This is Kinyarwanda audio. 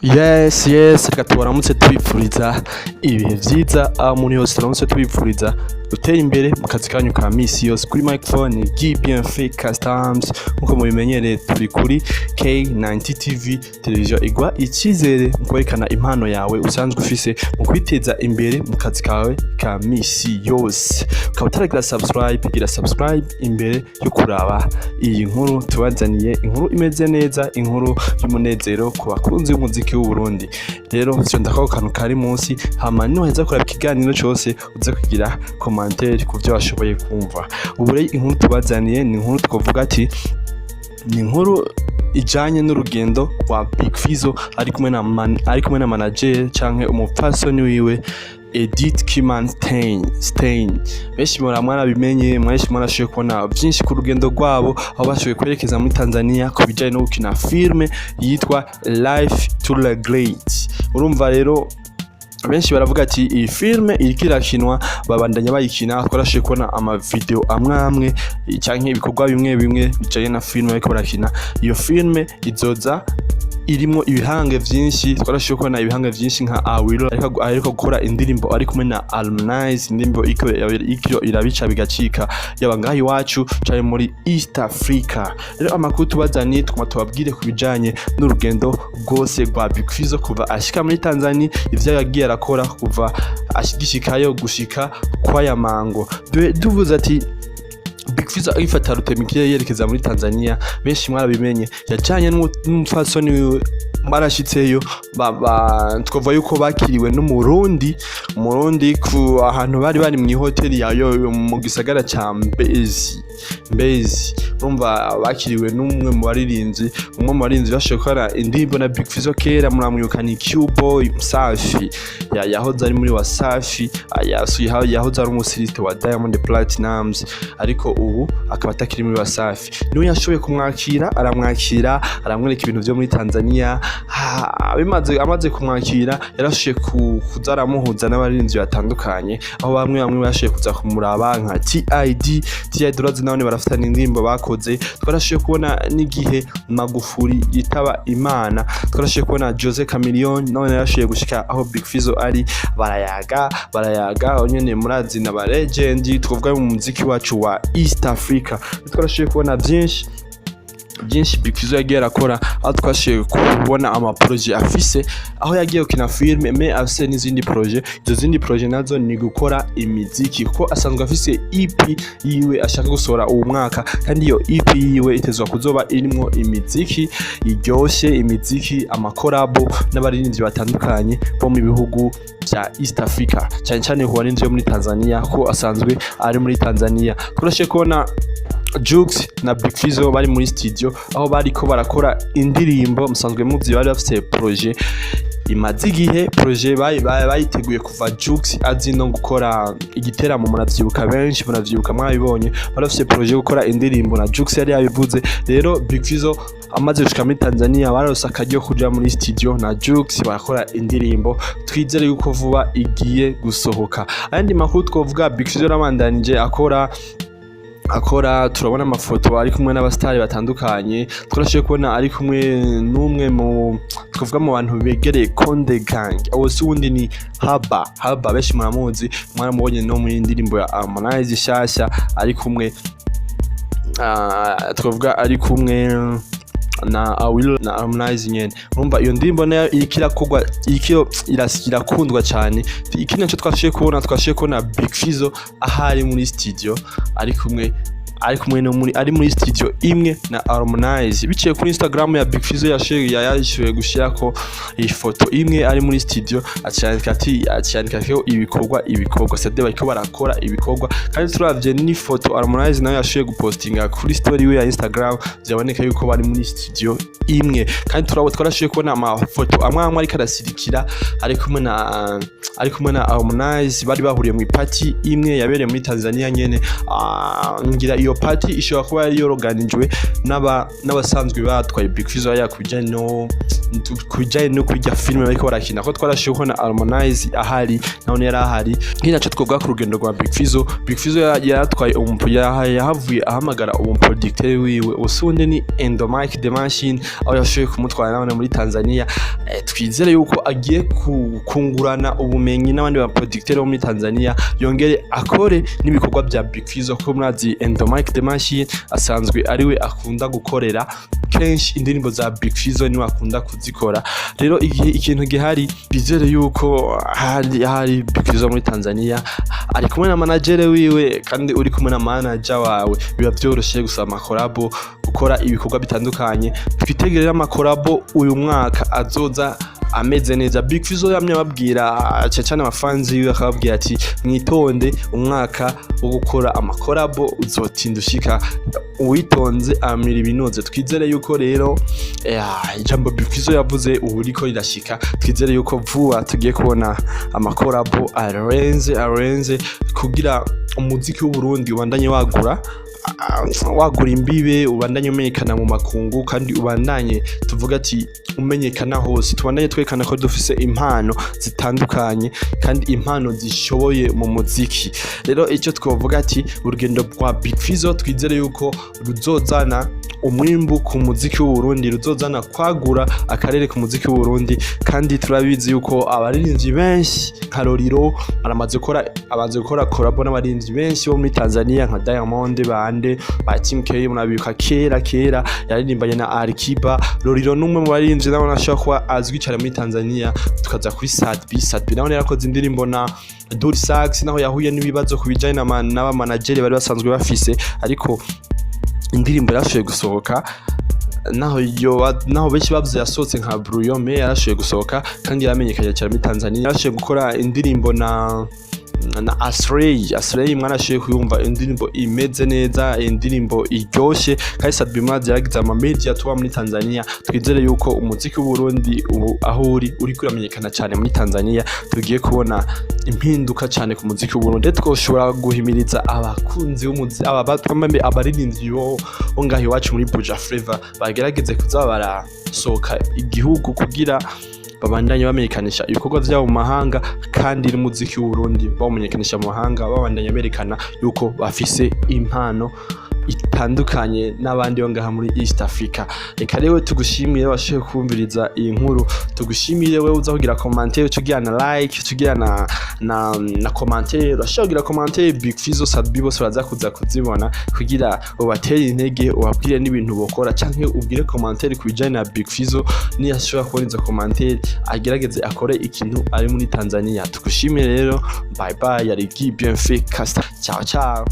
Yes, reka tubaramutse tubipfuriza ibihe vyiza aho muri hose turamutse tubipfuriza gutera imbere mu kazi kanyu ka misi yose. Kuri microphone Bien Customs nkuko mubimenyereye, turi kuri K90 TV televiziyo igwa icyizere mu kwerekana impano yawe usanzwe ufise mu kwiteza imbere mu kazi kawe ka misi yose. Ukaba utaragira subscribe, gira subscribe imbere yo kuraba iyi nkuru tubazaniye, inkuru imeze neza, inkuru y'umunezero ku bakunzi b'umuziki w'u Burundi. Rero vyo ndakaho kantu kari munsi, hama nuheza kuraba ikiganiro cyose uze kugira commentaire ku byo washoboye kumva. Ubu rero inkuru tubazaniye ni inkuru twovuga ati ni inkuru ijanye n'urugendo rwa Big Fizzo ari kumwe na manager canke umupfasoni wiwe Edith Kiman Stein. Benshi mwarabimenye, mwashi mwarashoboye kubona byinshi ku rugendo rwabo aho bashoboye kwerekeza muri Tanzania ku bijanye no gukina filme yitwa Life to the Great. Urumva rero benshi baravuga ati iyi filme iriko irakinwa, babandanya bayikina, twarashoboye kubona ama video amwe canke ibikorwa bimwe bijanye na filme ariko barakina. Iyo filme izoza irimo ibihange vyinshi, twarashoboye kubona ibihange vyinshi nka Awilo ariko gukora indirimbo ari kumwe na Harmonize, indirimbo ikyo irabica bigacika yaba ngaho iwacu cyane muri East Africa. Rero amakuru tubazaniye tubabwire ku bijanye n'urugendo rwose rwa Big Fizzo kuva ashika muri Tanzania, ivyo yagiye arakora kuva ashigishikayo gushika kwa Yamango. Duvuze ati Big Fizzo agifata rutemikire yerekeza muri Tanzania, benshi mwarabimenye yajanye n'umupfasoni wiwe, barashitseyo twavuga yuko bakiriwe n'umurundi ku ahantu bari mu hoteli yayo mu gisagara ca Mbezi. Urumva bakiriwe n'umwe mu barinzi bashoboye gukora indirimbo na Big Fizzo kera, muramwibuka ni Q-Boy Msafi yahoze ari muri Wasafi, yahoze ari umusirite wa Diamond Platinumz, ariko ubu akaba atakiri muri Wasafi. Niwe yashoboye kumwakira, aramwereka ibintu vyo muri Tanzania. Amaze kumwakira yarashoboye kuza aramuhuza n'abarinzi batandukanye, aho bamwe bashoboye kuza kumuraba nka TID urazi nabone barafitana indirimbo bakoze. Twarashoboye kubona n'igihe Magufuli yitaba Imana, twarashoboye kubona Jose Chameleone none yarashoboye gushika aho Big Fizzo ari, barayaga onyene murazi na ba legend twavuga mu muziki wacu wa East Africa. Twarashoboye kubona byinshi Big Fizzo yagiye arakora, aho twashoboye kubona ama projet afise, aho yagiye gukina filme afise n'izindi projet. Izo zindi projet nazo ni gukora imiziki, kuko asanzwe afise EP yiwe ashaka gusohora uwo mwaka, kandi iyo EP yiwe itezwa kuzoba irimo imiziki iryoshe, imiziki ama collabo n'abaririmbyi batandukanye bo mu bihugu bya East Africa, cyane huwa n'inzo muri Tanzania, ko asanzwe ari muri Tanzania. Turashoboye kubona Jux na Big Fizzo bari muri studio, aho bariko barakora indirimbo. Musanzwe muvyi bari bafite projet imaze igihe, projet bayiteguye kuva Jux azi no gukora igiteramo. Muravyibuka mwabibonye, bari bafite projet gukora indirimbo na Jux yari yabivuze. Rero Big Fizzo amaze gushika muri Tanzania, barose akaryo kuja muri studio na Jux barakora indirimbo, twizere yuko vuba igiye gusohoka. Ayandi makuru twovuga, Big Fizzo rabandanije akora turabona amafoto ari kumwe n'abastari batandukanye. Twarashoboye kubona ari kumwe n'umwe mu twavuga mu bantu begereye Konde Gang, abo si wundi ni Raba. Benshi muramuzi, mwaramubonye no mu ndirimbo ya Harmonize shasha, ari kumwe twavuga ari kumwe na Awilo na Harmonize nyene. Urumva iyo ndirimbo nayo irakundwa cyane. Ikindi cyo twashoboye kubona Big Fizzo ahari muri studio ari muri studio imwe na Harmonize. Biciye kuri Instagram ya Big Fizzo yashoboye gushirako ifoto imwe ari muri studio, acyandika ko ibikorwa sade bariko barakora ibikorwa. Kandi turavye n'ifoto Harmonize nayo yashoboye gupostinga kuri story we ya Instagram, byaboneka yuko bari muri studio imwe. Kandi twarashoboye kubona amafoto amwe ariko arasirikira ari kumwe na Harmonize, bari bahuriye mu party imwe yabereye muri Tanzania nyene. Ngira iyo party ishobora kuba yari yoroganijwe n'abasanzwe batwaye Big Fizzo yakujanye no kujya filime bariko barakina ko twarashuko na Harmonize ahari naho yari ahari nkinaco twobwa ku rugendo rwa Big Fizzo yaratwaye yahavuye ahamagara producteur wiwe usunde ni Endomike the Machine aho yashoboye kumutwara n'abana muri Tanzania. Twizere yuko agiye kungurana ubumenyi n'abandi ba producteur bo muri Tanzania yongere akore n'ibikorwa bya Big Fizzo ko murazi Endomike the Machine asanzwe ariwe akunda gukorera kenshi indirimbo za Big Fizzo ni akunda kuzikora. Rero ikintu gihari bizere yuko hari Big Fizzo muri Tanzania ari kumwe na manager wiwe kandi uri kumwe na manager wawe biba byoroshye gusaba collabo gukora ibikorwa bitandukanye. Twitegerera collabo uyu mwaka azoza ameze neza. Big Fizzo yamye babwira cyane abafanzi biwe akababwira ati mwitonde umwaka wo gukora collabo uzotinda ushika uwitonze amira ibinoze. Twizere yuko rero ijambo Big Fizzo yavuze ubu riko rirashika. Twizere yuko vuba tugiye kubona collabo arenze kugira umuziki w'u Burundi ubandanye wagura imbibe ubandanye umenyekana mu makungu kandi ubandanye tuvuga ati umenyekana hose. Tubandanye twerekana ko dufise impano zitandukanye kandi impano zishoboye mu muziki. Rero icyo twovuga ati urugendo rwa Big Fizzo twizere yuko ruzozana umwimbu ku muziki w'u Burundi, ruzozana kwagura akarere ku muziki w'u Burundi. Kandi turabizi yuko abaririmbyi benshi nka Roriro aramaze gukora collabo n'abaririmbyi benshi bo muri Tanzania nka Diamond bande ba Team K munabika kera yaririmbanye na Alikiba. Roriro numwe mu baririmbyi nabo nashaka kuba azwi cyane muri Tanzania. Tukaza kuri Sadbi naho yarakoze indirimbo na Dori Sax naho yahuye n'ibibazo kubijanye n'aba manager bari basanzwe bafise, ariko indirimbo yarashoboye gusohoka naho benshi bavuze yasohotse nka Bruyome yarashoboye gusohoka kandi yaramenyekanye cyane muri Tanzania. Yarashoboye gukora indirimbo na Asrey mwanashoboye kuyumva indirimbo imeze neza, indirimbo iryoshe kandi Sadbi yaragize media tuba muri Tanzania. Twizere yuko umuziki w'u Burundi ubu aho uri kuramenyekana cyane muri Tanzania. Tugiye kubona impinduka cyane ku muziki w'u Burundi. Twoshobora guhimiriza abakunzi b'umuziki abaririmbyi bo ngaho iwacu muri Buja Flavor bagerageze kuza barasohoka igihugu kugira babandanye bamenyekanisha ibikorwa byabo mu mahanga kandi n'umuziki w'u Burundi bamenyekanisha mu mahanga babandanye Amerikana yuko bafise impano itandukanye n'abandi bo ngaha muri East Africa. Reka rero tugushimire washoboye kumviriza iyi nkuru. Tugushimire wewe uza kugira commentaire, tugira na like, tugira na commentaire. Urashobora kugira commentaire Big Fizzo Sadbi bose baraza kuza kuzibona kugira ubatere intege ubabwire n'ibintu bokora cyangwa ubwire commentaire kubijanye na Big Fizzo ni yashobora kubona izo commentaire agerageze akore ikintu ari muri Tanzania. Tugushimire rero, bye bye, yari bien fait casta. Ciao.